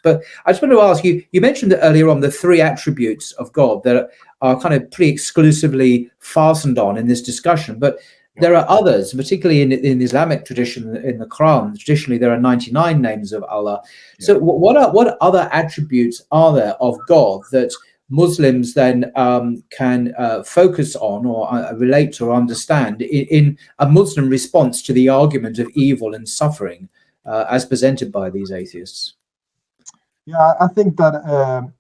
But I just want to ask you, you mentioned earlier on the three attributes of God that are kind of pretty exclusively fastened on in this discussion, but there are others, particularly in the Islamic tradition, in the Quran. Traditionally, there are 99 names of Allah. So what other attributes are there of God that Muslims then can focus on or relate or understand in a Muslim response to the argument of evil and suffering as presented by these atheists? Yeah, I think that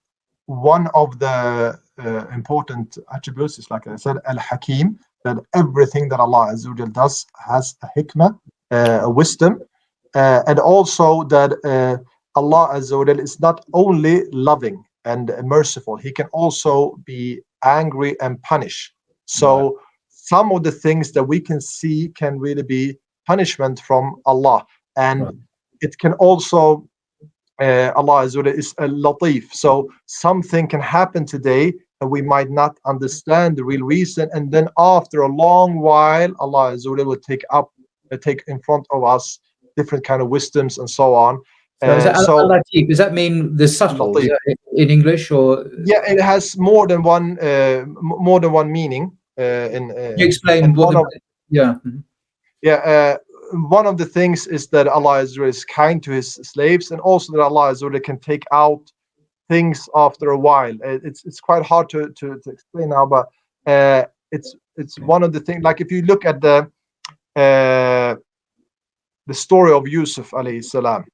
one of the important attributes is, like I said, Al-Hakim, that everything that Allah Azza wa Jal does has a hikmah, a wisdom, and also that Allah Azza wa Jal is not only loving and merciful, He can also be angry and punish. So some of the things that we can see can really be punishment from Allah, and it can also Allah Azza wa Jal is a latif. So something can happen today and we might not understand the real reason, and then after a long while Allah Azza wa Jal will take in front of us different kind of wisdoms and so on. So does that mean the subtle in English, or? Yeah, it has more than one meaning. You explain what one of the things is that Allah Azza wa Jal is kind to His slaves, and also that Allah Azza wa Jal can take out things after a while. It's quite hard to explain now, but it's one of the things. Like if you look at the story of Yusuf alayhi salam,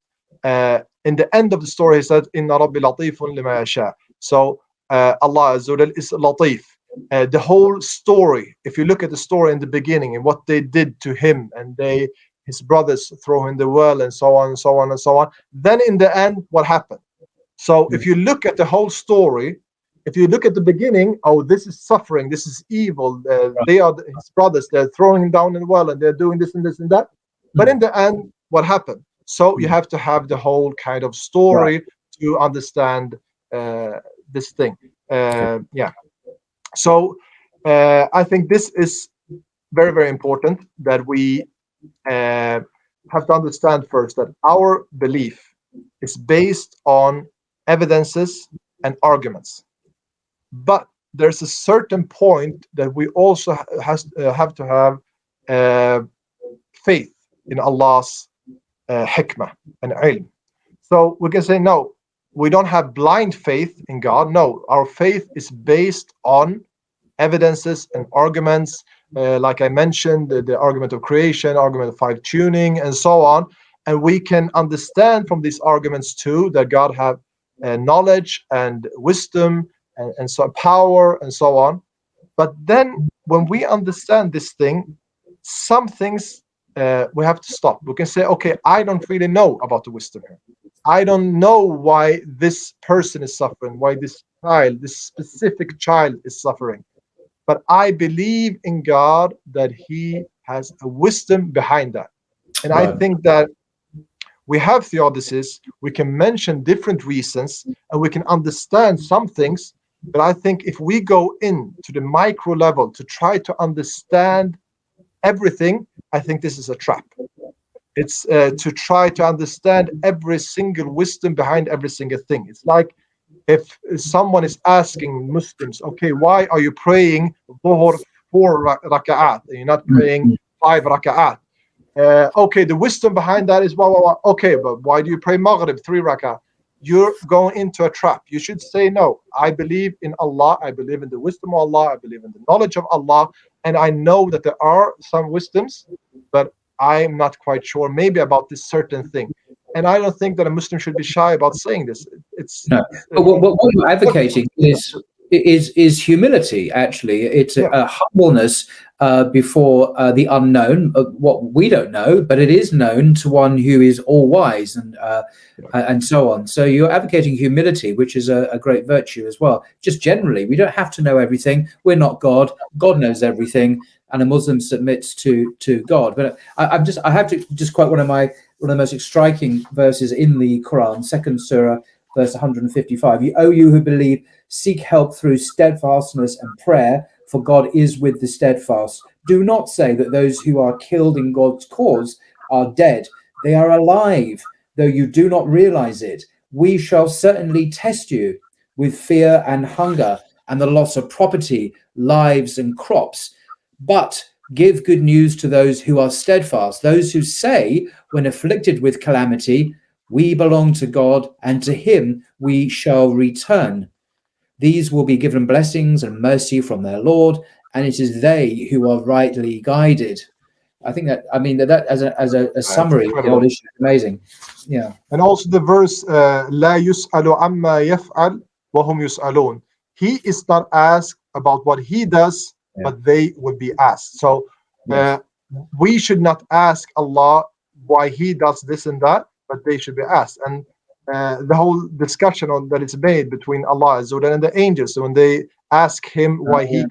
in the end of the story he said, "Inna Rabbi latifun lima yasha." So Allah Azza wa Jal is latif. The whole story, if you look at the story in the beginning and what they did to him, and his brothers throw him in the well and so on and so on and so on, then in the end what happened? So if you look at the whole story, if you look at the beginning, oh, this is suffering, this is evil, they are his brothers, they're throwing him down in the well and they're doing this and this and that. But in the end, what happened? So you have to have the whole kind of story to understand this thing. So I think this is very, very important, that we have to understand first that our belief is based on evidences and arguments. But there's a certain point that we also have to have faith in Allah's hikmah and ilm. So we can say, no, we don't have blind faith in God. No, our faith is based on evidences and arguments, like I mentioned, the argument of creation, argument of five tuning, and so on. And we can understand from these arguments too that God have knowledge and wisdom and so power and so on. But then when we understand this thing, some things we have to stop. We can say, okay, I don't really know about the wisdom here. I don't know why this person is suffering, why this child, this specific child is suffering. But I believe in God that He has a wisdom behind that. And I think that we have theodicies, we can mention different reasons, and we can understand some things. But I think if we go into the micro level to try to understand everything, I think this is a trap. It's to try to understand every single wisdom behind every single thing. It's like if someone is asking Muslims, okay, why are you praying Dhuhr 4 raka'at and you're not praying 5 raka'at? Okay, the wisdom behind that is okay, but why do you pray Maghrib 3 raka'at? You're going into a trap. You should say, no, I believe in Allah, I believe in the wisdom of Allah, I believe in the knowledge of Allah, and I know that there are some wisdoms, but I'm not quite sure maybe about this certain thing. And I don't think that a Muslim should be shy about saying this. No. But what you're advocating is humility, actually. It's a humbleness before the unknown, what we don't know, but it is known to one who is all wise and so on. So you're advocating humility, which is a great virtue as well. Just generally, we don't have to know everything. We're not God. God knows everything, and a Muslim submits to God. But I have to just quote one of the most striking verses in the Quran, second surah, verse 155. You who believe, seek help through steadfastness and prayer, for God is with the steadfast. Do not say that those who are killed in God's cause are dead. They are alive, though you do not realize it. we shall certainly test you with fear and hunger and the loss of property, lives, and crops. But give good news to those who are steadfast, those who say, when afflicted with calamity, we belong to God, and to him we shall return. These will be given blessings and mercy from their Lord, and it is they who are rightly guided. I think that, I mean, that as a summary of the whole issue is amazing. Yeah. And also the verse, لا يسأل عما يفعل وهم يسألون. He is not asked about what he does, but they would be asked. So we should not ask Allah why he does this and that, but they should be asked. And the whole discussion on that is made between Allah and the angels. So when they ask him why he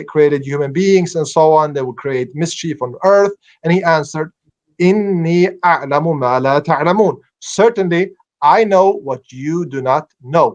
created human beings and so on, they would create mischief on earth, and he answered, Inni a'lamu ma la ta'lamun. Certainly, I know what you do not know.